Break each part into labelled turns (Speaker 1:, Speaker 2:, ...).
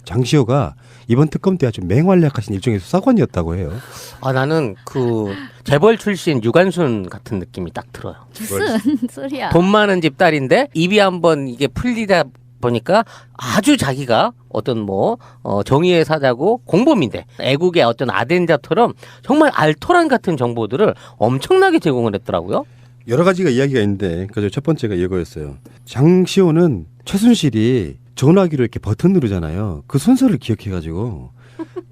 Speaker 1: 장시호가 이번 특검 때 아주 맹활약하신 일종의 수사관이었다고 해요.
Speaker 2: 아, 나는 그 재벌 출신 유관순 같은 느낌이 딱 들어요.
Speaker 3: 무슨 소리야.
Speaker 2: 돈 많은 집 딸인데 입이 한번 이게 풀리다 보니까 아주 자기가 어떤 정의의 사자고 공범인데 애국의 어떤 아덴자처럼 정말 알토란 같은 정보들을 엄청나게 제공을 했더라고요.
Speaker 1: 여러 가지가 이야기가 있는데 그저 첫 번째가 이거였어요. 장시호는 최순실이 전화기로 이렇게 버튼 누르잖아요. 그 순서를 기억해가지고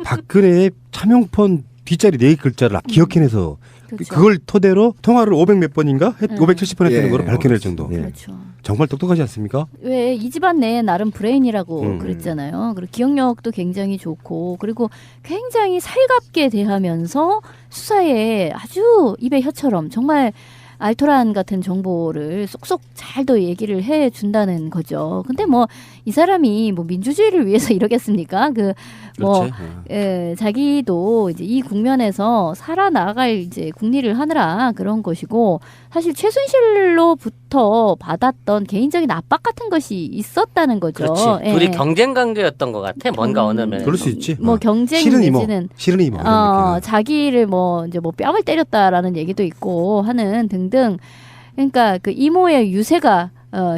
Speaker 1: 박근혜의 차명폰 뒷자리 4 글자를 기억해내서
Speaker 3: 그렇죠.
Speaker 1: 그걸 토대로 통화를 500 몇 번인가? 570번 했다는 거로 밝혀낼 정도.
Speaker 3: 그렇죠.
Speaker 1: 정말 똑똑하지 않습니까?
Speaker 3: 왜 이 집안 내에 나름 브레인이라고
Speaker 1: 음.
Speaker 3: 그랬잖아요. 그리고 기억력도 굉장히 좋고 그리고 굉장히 살갑게 대하면서 수사에 아주 입에 혀처럼 정말 알토란 같은 정보를 쏙쏙 잘도 얘기를 해준다는 거죠. 근데 이 사람이 민주주의를 위해서 이러겠습니까? 자기도 이제 이 국면에서 살아나갈 이제 국리를 하느라 그런 것이고 사실 최순실로부터 받았던 개인적인 압박 같은 것이 있었다는 거죠.
Speaker 2: 그렇지. 둘이 경쟁 관계였던 것 같아. 뭔가 어느 면에서.
Speaker 1: 그럴 수 있지.
Speaker 3: 경쟁
Speaker 1: 싫은 이모.
Speaker 3: 내지는
Speaker 1: 싫은 이모.
Speaker 3: 자기를 이제 뺨을 때렸다라는 얘기도 있고 하는 등등. 그러니까 그 이모의 유세가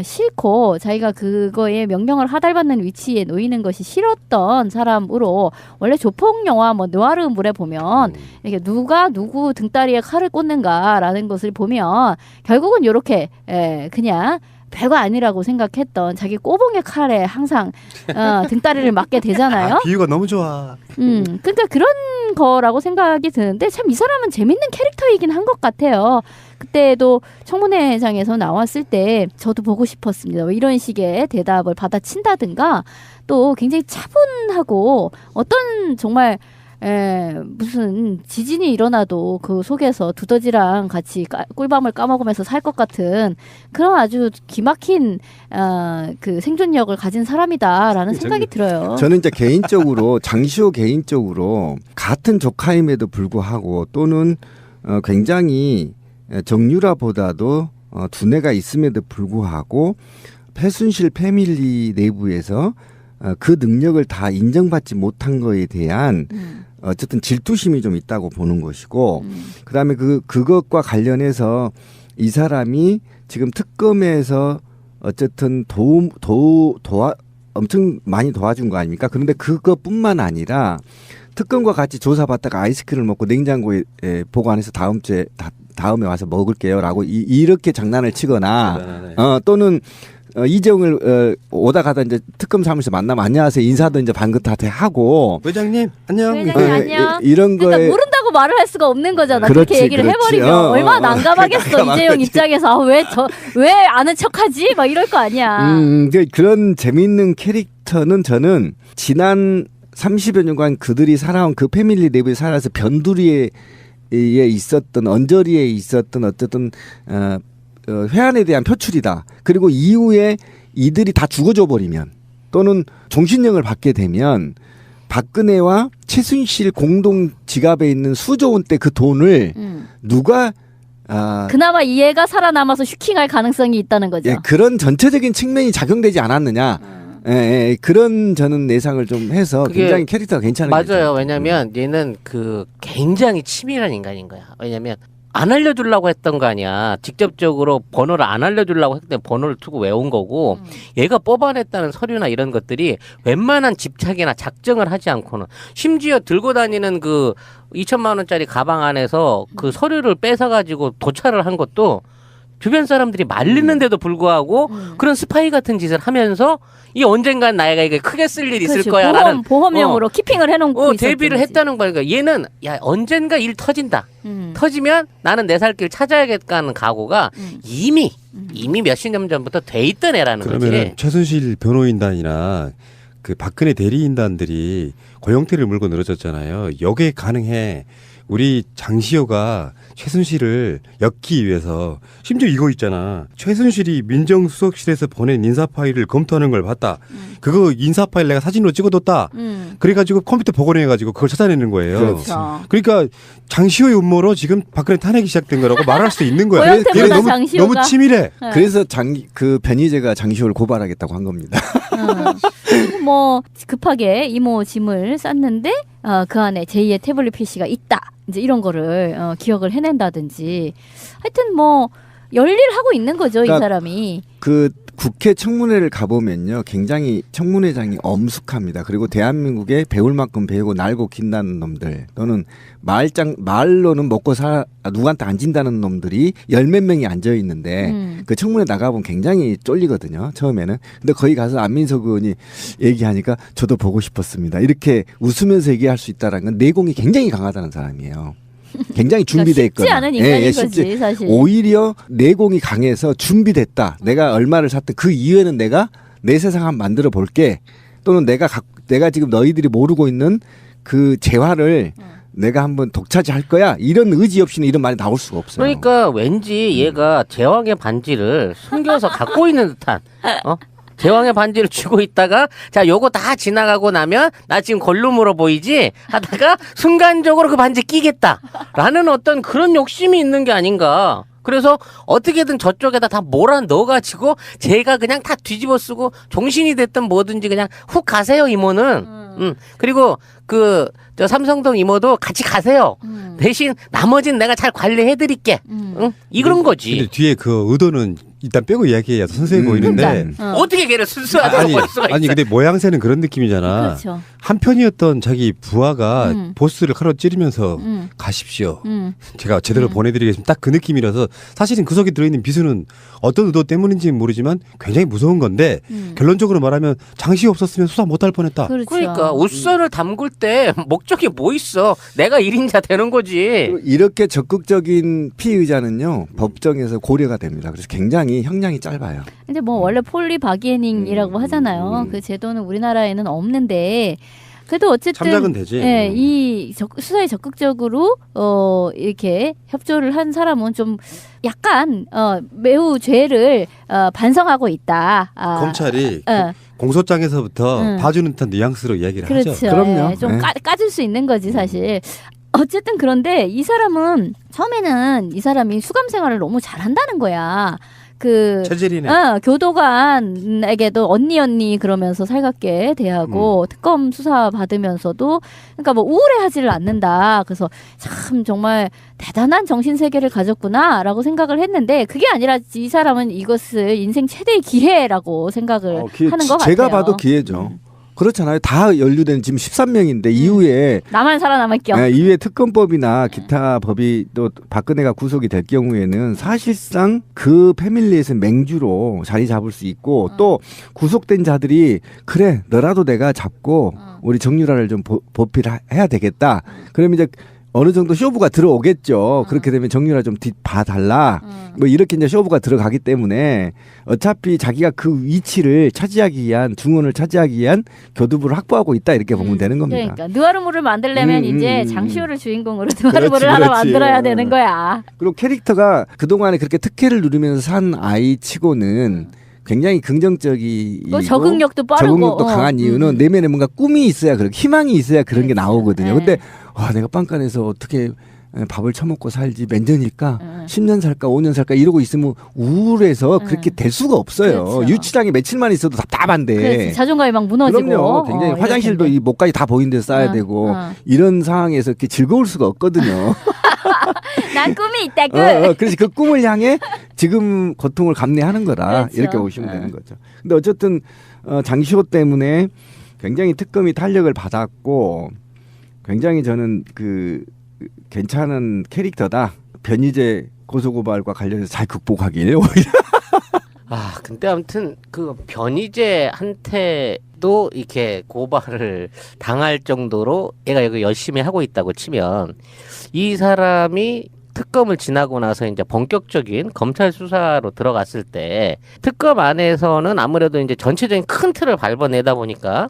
Speaker 3: 싫고 자기가 그거에 명령을 하달받는 위치에 놓이는 것이 싫었던 사람으로 원래 조폭 영화 느와르물에 보면 이게 누가 누구 등다리에 칼을 꽂는가라는 것을 보면 결국은 이렇게 그냥 별거 아니라고 생각했던 자기 꼬봉의 칼에 항상 등다리를 맞게 되잖아요.
Speaker 1: 비유가 너무 좋아.
Speaker 3: 그러니까 그런 거라고 생각이 드는데 참 이 사람은 재밌는 캐릭터이긴 한 것 같아요. 그때도 청문회장에서 나왔을 때 저도 보고 싶었습니다. 이런 식의 대답을 받아친다든가 또 굉장히 차분하고 어떤 정말 무슨 지진이 일어나도 그 속에서 두더지랑 같이 꿀밤을 까먹으면서 살 것 같은 그런 아주 기막힌 그 생존력을 가진 사람이다라는 생각이 들어요.
Speaker 4: 저는 이제 개인적으로 장시호 개인적으로 같은 조카임에도 불구하고 또는 굉장히 정유라보다도 두뇌가 있음에도 불구하고 최순실 패밀리 내부에서 그 능력을 다 인정받지 못한 거에 대한 어쨌든 질투심이 좀 있다고 보는 것이고 그다음에 그것과 관련해서 이 사람이 지금 특검에서 어쨌든 엄청 많이 도와준 거 아닙니까? 그런데 그것뿐만 아니라 특검과 같이 조사받다가 아이스크림을 먹고 냉장고에 보관해서 다음에 와서 먹을게요라고 이렇게 장난을 치거나 또는 이재용을 오다 가다 이제 특검 사무실 만나면 안녕하세요 인사도 이제 방긋하게 하고
Speaker 1: 회장님 안녕.
Speaker 3: 안녕.
Speaker 4: 이런 거에
Speaker 3: 그러니까 모른다고 말을 할 수가 없는 거잖아.
Speaker 4: 그렇지,
Speaker 3: 그렇게 얘기를 해버리면 얼마나 난감하겠어. 이재용 입장에서 왜 아는 척하지? 막 이럴 거 아니야.
Speaker 4: 그런 재미있는 캐릭터는 저는 지난 30여 년간 그들이 살아온 그 패밀리 내부에 살아서 변두리에 있었던 언저리에 있었던 어쨌든 회한에 대한 표출이다. 그리고 이후에 이들이 다 죽어줘 버리면 또는 종신형을 받게 되면 박근혜와 최순실 공동 지갑에 있는 수조 원대 그 돈을 누가
Speaker 3: 그나마 이 애가 살아남아서 슈킹할 가능성이 있다는 거죠.
Speaker 4: 그런 전체적인 측면이 작용되지 않았느냐. 그런 저는 예상을 좀 해서 굉장히 캐릭터가 괜찮은 거죠.
Speaker 2: 맞아요. 왜냐하면 얘는 굉장히 치밀한 인간인 거야. 왜냐하면 안 알려주려고 했던 거 아니야. 직접적으로 번호를 안 알려주려고 했는데 번호를 두고 외운 거고 얘가 뽑아냈다는 서류나 이런 것들이 웬만한 집착이나 작정을 하지 않고는 심지어 들고 다니는 그 2천만 원짜리 가방 안에서 그 서류를 뺏어가지고 도찰을 한 것도 주변 사람들이 말리는데도 불구하고 그런 스파이 같은 짓을 하면서 이 언젠간 나이가 이게 크게 쓸 일이 있을 거야 라는
Speaker 3: 보험용으로 키핑을 해놓고
Speaker 2: 대비를 했다는 거야. 그러니까 얘는 언젠가 일 터진다. 터지면 나는 내 살 길 찾아야겠다는 각오가 이미 몇십 년 전부터 돼 있던 애라는 거지.
Speaker 1: 그러면 최순실 변호인단이나 그 박근혜 대리인단들이 고영태를 물고 늘어졌잖아요. 여기에 가능해. 우리 장시호가 최순실을 엮기 위해서 심지어 이거 있잖아. 최순실이 민정수석실에서 보낸 인사 파일을 검토하는 걸 봤다. 그거 인사 파일 내가 사진으로 찍어뒀다. 그래가지고 컴퓨터 복원해가지고 그걸 찾아내는 거예요.
Speaker 3: 그렇죠.
Speaker 1: 그러니까 장시호의 음모로 지금 박근혜 탄핵이 시작된 거라고 말할 수 있는 거야.
Speaker 3: 고영태보다
Speaker 1: 얘는
Speaker 3: 장시호가?
Speaker 1: 너무 치밀해.
Speaker 3: 네.
Speaker 4: 그래서 그 변희재가 장시호를 고발하겠다고 한 겁니다.
Speaker 3: 그리고 뭐 급하게 이모 짐을 쌌는데 그 안에 제2의 태블릿 PC가 있다. 이제 이런 거를 기억을 해낸다든지 하여튼 뭐 열일하고 있는 거죠.
Speaker 4: 그러니까
Speaker 3: 이 사람이.
Speaker 4: 그 국회 청문회를 가보면요. 굉장히 청문회장이 엄숙합니다. 그리고 대한민국에 배울 만큼 배우고 날고 긴다는 놈들 또는 말로는 먹고 누구한테 안 진다는 놈들이 열 몇 명이 앉아 있는데 그 청문회 나가보면 굉장히 쫄리거든요. 처음에는. 근데 거기 가서 안민석 의원이 얘기하니까 저도 보고 싶었습니다. 이렇게 웃으면서 얘기할 수 있다는 건 내공이 굉장히 강하다는 사람이에요. 굉장히 준비돼 있거든.
Speaker 3: 쉽지 않은 인간인 거지 사실.
Speaker 4: 오히려 내공이 강해서 준비됐다. 내가 얼마를 샀든 그 이후에는 내가 내 세상 한번 만들어 볼게. 또는 내가 지금 너희들이 모르고 있는 그 재화를 내가 한번 독차지할 거야. 이런 의지 없이는 이런 말이 나올 수가 없어요.
Speaker 2: 그러니까 왠지 얘가 제왕의 반지를 숨겨서 갖고 있는 듯한 제왕의 반지를 쥐고 있다가 자 요거 다 지나가고 나면 나 지금 걸룸으로 보이지 하다가 순간적으로 그 반지 끼겠다라는 어떤 그런 욕심이 있는 게 아닌가. 그래서 어떻게든 저쪽에다 다 몰아 넣어가지고 제가 그냥 다 뒤집어 쓰고 종신이 됐든 뭐든지 그냥 훅 가세요 이모는. 그리고 저 삼성동 이모도 같이 가세요. 대신 나머지는 내가 잘 관리해드릴게. 응? 이런 거지.
Speaker 1: 근데 뒤에 그 의도는 일단 빼고 이야기해야 더 선수해 보이는데.
Speaker 2: 어떻게 걔를 순수하다고 볼 수가 있어.
Speaker 1: 아니 근데 모양새는 그런 느낌이잖아.
Speaker 3: 그렇죠.
Speaker 1: 한편이었던 자기 부하가 보스를 칼로 찌르면서 가십시오. 제가 제대로 보내드리겠습니다. 딱 그 느낌이라서 사실은 그 속에 들어있는 비수는 어떤 의도 때문인지는 모르지만 굉장히 무서운 건데 결론적으로 말하면 장시 없었으면 수사 못할 뻔했다.
Speaker 3: 그렇죠.
Speaker 2: 그러니까 웃선을 담글 때 목적이 뭐 있어? 내가 1인자 되는 거지.
Speaker 4: 이렇게 적극적인 피의자는요 법정에서 고려가 됩니다. 그래서 굉장히 형량이 짧아요.
Speaker 3: 근데 뭐 원래 폴리 바게닝이라고 하잖아요. 그 제도는 우리나라에는 없는데 그래도 어쨌든
Speaker 1: 참작은 되지.
Speaker 3: 예, 이 수사에 적극적으로 이렇게 협조를 한 사람은 좀 약간 매우 죄를 반성하고 있다.
Speaker 1: 검찰이
Speaker 3: 어.
Speaker 1: 공소장에서부터 봐주는 듯한 뉘앙스로 이야기를
Speaker 3: 그렇죠.
Speaker 1: 하죠.
Speaker 4: 그럼요.
Speaker 3: 예, 좀
Speaker 4: 네.
Speaker 3: 까줄 수 있는 거지 사실. 어쨌든 그런데 이 사람은 처음에는 이 사람이 수감 생활을 너무 잘한다는 거야.
Speaker 1: 체질이네.
Speaker 3: 교도관에게도 언니 그러면서 살갑게 대하고 특검 수사 받으면서도 그러니까 뭐 우울해하지를 않는다. 그래서 참 정말 대단한 정신 세계를 가졌구나라고 생각을 했는데 그게 아니라 이 사람은 이것을 인생 최대의 기회라고 생각을 하는 것 같아요.
Speaker 4: 제가 봐도 기회죠. 그렇잖아요. 다 연루된 지금 13명인데 이후에
Speaker 3: 나만 살아남을 겸.
Speaker 4: 네, 이후에 특검법이나 기타 법이 또 박근혜가 구속이 될 경우에는 사실상 그 패밀리에서 맹주로 자리 잡을 수 있고 또 구속된 자들이 그래 너라도 내가 잡고 우리 정유라를 좀 보필해야 되겠다. 그러면 이제 어느 정도 쇼부가 들어오겠죠. 그렇게 되면 정유라 좀 봐달라. 뭐 이렇게 이제 쇼부가 들어가기 때문에 어차피 자기가 그 위치를 차지하기 위한 중원을 차지하기 위한 교두부를 확보하고 있다 이렇게 보면 되는 겁니다.
Speaker 3: 그러니까 느와르모를 만들려면 이제 장시호를 주인공으로 느와르모를 하나
Speaker 4: 그렇지.
Speaker 3: 만들어야 되는 거야.
Speaker 4: 그리고 캐릭터가 그동안에 그렇게 특혜를 누리면서 산 아이치고는 굉장히 긍정적이고
Speaker 3: 또 적응력도 빠르고
Speaker 4: 적응력도 강한 이유는 내면에 뭔가 꿈이 있어야 그런 희망이 있어야 그런 게 나오거든요.
Speaker 3: 네.
Speaker 4: 근데 와 내가 빵간에서 어떻게 밥을 처먹고 살지 몇 년일까 10년 살까 5년 살까 이러고 있으면 우울해서 그렇게 될 수가 없어요.
Speaker 3: 그렇죠.
Speaker 4: 유치장에 며칠만 있어도 답답한데.
Speaker 3: 그렇지. 자존감이 막 무너지고.
Speaker 4: 그럼요. 굉장히
Speaker 3: 이럴
Speaker 4: 화장실도
Speaker 3: 텐데.
Speaker 4: 이 목까지 다 보이는 데서 싸야 되고 이런 상황에서 이렇게 즐거울 수가 없거든요.
Speaker 3: 난 꿈이 있다고.
Speaker 4: 그래서 그 꿈을 향해 지금 고통을 감내하는 거라
Speaker 3: 그렇죠.
Speaker 4: 이렇게 보시면 되는 거죠. 근데 어쨌든 장시호 때문에 굉장히 특검이 탄력을 받았고 굉장히 저는 그 괜찮은 캐릭터다. 변희재 고소고발과 관련해서 잘 극복하길 오히려.
Speaker 2: 근데 아무튼 그 변희재한테도 이렇게 고발을 당할 정도로 얘가 여기 열심히 하고 있다고 치면 이 사람이 특검을 지나고 나서 이제 본격적인 검찰 수사로 들어갔을 때 특검 안에서는 아무래도 이제 전체적인 큰 틀을 밟아내다 보니까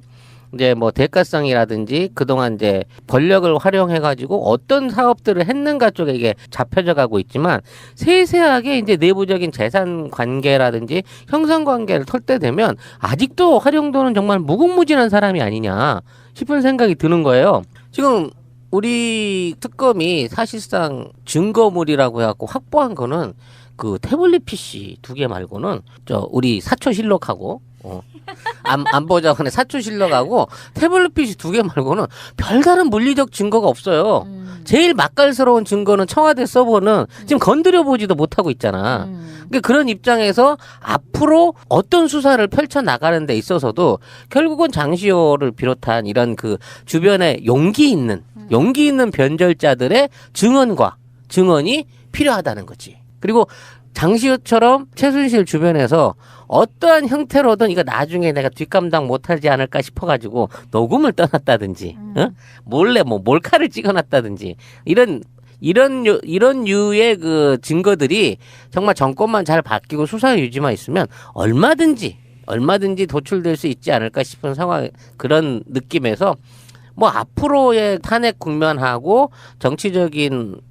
Speaker 2: 이제 뭐 대가성이라든지 그동안 이제 권력을 활용해가지고 어떤 사업들을 했는가 쪽에 이게 잡혀져 가고 있지만 세세하게 이제 내부적인 재산 관계라든지 형성 관계를 털 때 되면 아직도 활용도는 정말 무궁무진한 사람이 아니냐 싶은 생각이 드는 거예요. 지금 우리 특검이 사실상 증거물이라고 해갖고 확보한 거는 그 태블릿 PC 2개 말고는 우리 사초실록하고 안보자관의 사초실록하고 태블릿 PC 2개 말고는 별다른 물리적 증거가 없어요. 제일 맛깔스러운 증거는 청와대 서버는 지금 건드려보지도 못하고 있잖아. 그러니까 그런 입장에서 앞으로 어떤 수사를 펼쳐나가는 데 있어서도 결국은 장시호를 비롯한 이런 그 주변에 용기 있는 변절자들의 증언이 필요하다는 거지. 그리고 장시호처럼 최순실 주변에서 어떠한 형태로든 이거 나중에 내가 뒷감당 못하지 않을까 싶어가지고 녹음을 떠났다든지, 몰래 뭐 몰카를 찍어놨다든지 이런 유의 그 증거들이 정말 정권만 잘 바뀌고 수사 유지만 있으면 얼마든지 도출될 수 있지 않을까 싶은 상황, 그런 느낌에서 뭐 앞으로의 탄핵 국면하고 정치적인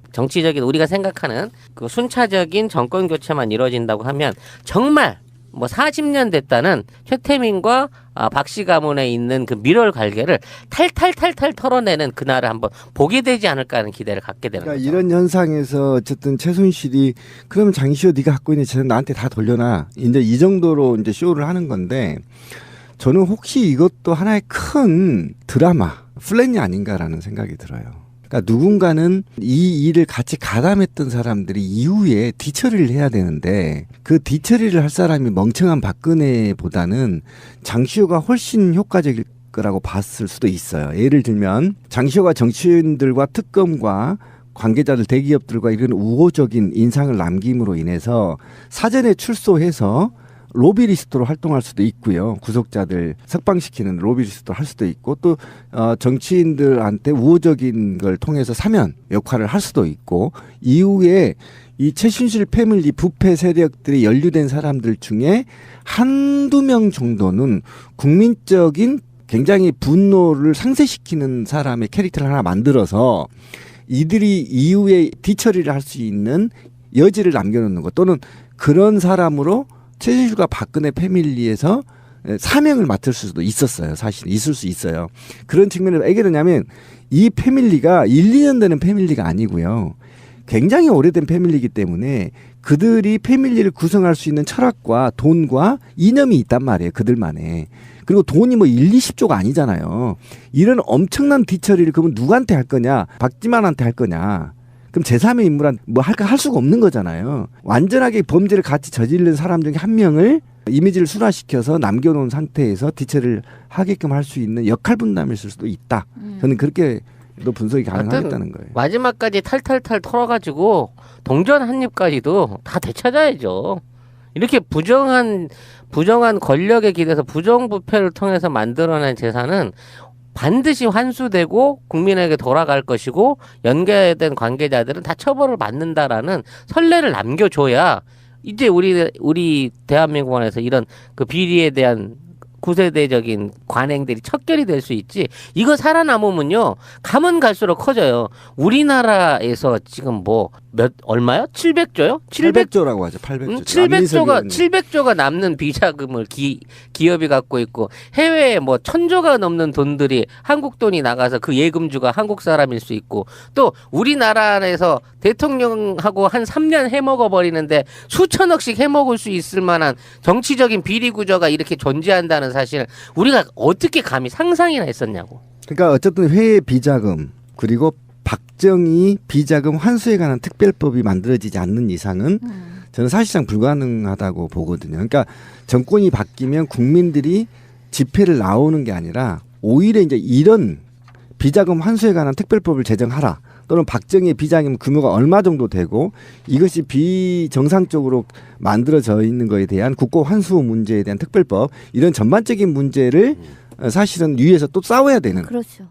Speaker 2: 우리가 생각하는 그 순차적인 정권 교체만 이루어진다고 하면 정말 뭐 40년 됐다는 최태민과 박씨 가문에 있는 그 밀월 관계를 탈탈 털어내는 그날을 한번 보게 되지 않을까 하는 기대를 갖게 되는
Speaker 4: 그러니까
Speaker 2: 거죠.
Speaker 4: 이런 현상에서 어쨌든 최순실이 그러면 장시호 네가 갖고 있는 재산 나한테 다 돌려놔. 이제 이 정도로 이제 쇼를 하는 건데 저는 혹시 이것도 하나의 큰 드라마, 플랜이 아닌가라는 생각이 들어요. 그러니까 누군가는 이 일을 같이 가담했던 사람들이 이후에 뒤처리를 해야 되는데 그 뒤처리를 할 사람이 멍청한 박근혜보다는 장시호가 훨씬 효과적일 거라고 봤을 수도 있어요. 예를 들면 장시호가 정치인들과 특검과 관계자들 대기업들과 이런 우호적인 인상을 남김으로 인해서 사전에 출소해서 로비리스트로 활동할 수도 있고요. 구속자들 석방시키는 로비리스트로 할 수도 있고 또 정치인들한테 우호적인 걸 통해서 사면 역할을 할 수도 있고 이후에 이 최순실 패밀리 부패 세력들이 연루된 사람들 중에 한두 명 정도는 국민적인 굉장히 분노를 상쇄시키는 사람의 캐릭터를 하나 만들어서 이들이 이후에 뒤처리를 할 수 있는 여지를 남겨놓는 것 또는 그런 사람으로 최순실과 박근혜 패밀리에서 사명을 맡을 수도 있었어요. 사실 있을 수 있어요. 그런 측면에서 왜 그러냐면 이 패밀리가 1, 2년 되는 패밀리가 아니고요. 굉장히 오래된 패밀리이기 때문에 그들이 패밀리를 구성할 수 있는 철학과 돈과 이념이 있단 말이에요. 그들만의. 그리고 돈이 뭐 1, 20조가 아니잖아요. 이런 엄청난 뒤처리를 그러면 누구한테 할 거냐? 박지만한테 할 거냐? 그럼 제3의 인물한 뭐 할 수가 없는 거잖아요. 완전하게 범죄를 같이 저지른 사람 중에 한 명을 이미지를 순화시켜서 남겨놓은 상태에서 뒤처리를 하게끔 할 수 있는 역할 분담일 수도 있다. 저는 그렇게도 분석이 가능하겠다는 거예요.
Speaker 2: 마지막까지 탈탈탈 털어가지고 동전 한 입까지도 다 되찾아야죠. 이렇게 부정한 권력에 기대서 부정부패를 통해서 만들어낸 재산은 반드시 환수되고 국민에게 돌아갈 것이고 연계된 관계자들은 다 처벌을 받는다라는 선례를 남겨줘야 이제 우리 대한민국 안에서 이런 그 비리에 대한 구세대적인 관행들이 척결이 될 수 있지. 이거 살아남으면요 가면 갈수록 커져요. 우리나라에서 지금 얼마요? 700조요?
Speaker 4: 800조라고 하죠. 800조.
Speaker 2: 700조가 남는 비자금을 기업이 갖고 있고 해외에 1000조가 넘는 돈들이 한국 돈이 나가서 그 예금주가 한국 사람일 수 있고 또 우리나라 안에서 대통령하고 한 3년 해먹어 버리는데 수천억씩 해먹을 수 있을 만한 정치적인 비리 구조가 이렇게 존재한다는 사실 우리가 어떻게 감히 상상이나 했었냐고.
Speaker 4: 그러니까 어쨌든 회의 비자금 그리고 박정희 비자금 환수에 관한 특별법이 만들어지지 않는 이상은 저는 사실상 불가능하다고 보거든요. 그러니까 정권이 바뀌면 국민들이 집회를 나오는 게 아니라 오히려 이제 이런 비자금 환수에 관한 특별법을 제정하라. 또는 박정희의 비자금 규모가 얼마 정도 되고 이것이 비정상적으로 만들어져 있는 것에 대한 국고 환수 문제에 대한 특별법 이런 전반적인 문제를 사실은 위에서 또 싸워야 되는
Speaker 3: 그렇죠.